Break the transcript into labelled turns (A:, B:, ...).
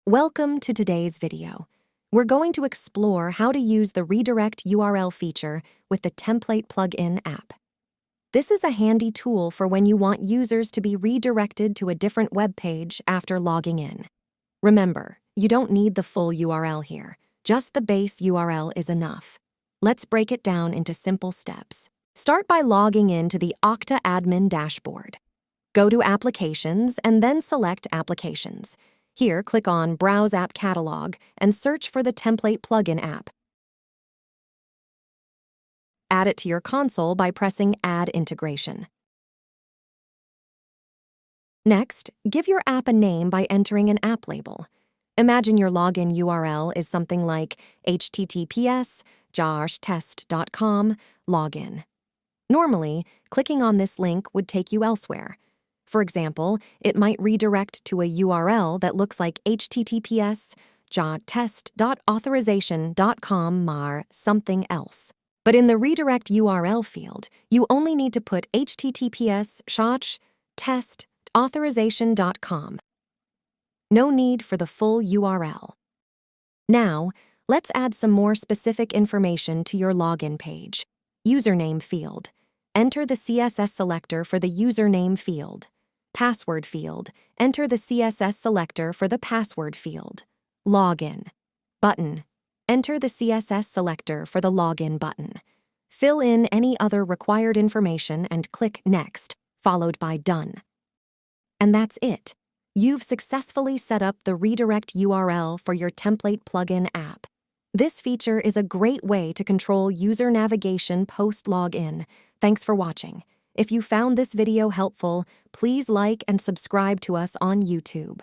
A: Welcome to today's video. We're going to explore how to use the redirect URL feature with the Template plugin app. This is a handy tool for when you want users to be redirected to a different web page after logging in. Remember, you don't need the full URL here. Just the base URL is enough. Let's break it down into simple steps. Start by logging in to the Okta admin dashboard. Go to Applications and then select Applications. Here, click on Browse App Catalog and search for the Template plugin app. Add it to your console by pressing Add Integration. Next, give your app a name by entering an app label. Imagine your login URL is something like https://jarshtest.com login. Normally, clicking on this link would take you elsewhere. For example, it might redirect to a URL that looks like https://test.authorization.com mar something else. But in the redirect URL field, you only need to put https://test.authorization.com. No need for the full URL. Now, let's add some more specific information to your login page. Username field. Enter the CSS selector for the username field. Password field. Enter the CSS selector for the password field. Login. Button. Enter the CSS selector for the login button. Fill in any other required information and click Next, followed by Done. And that's it. You've successfully set up the redirect URL for your Template plugin app. This feature is a great way to control user navigation post-login. Thanks for watching. If you found this video helpful, please like and subscribe to us on YouTube.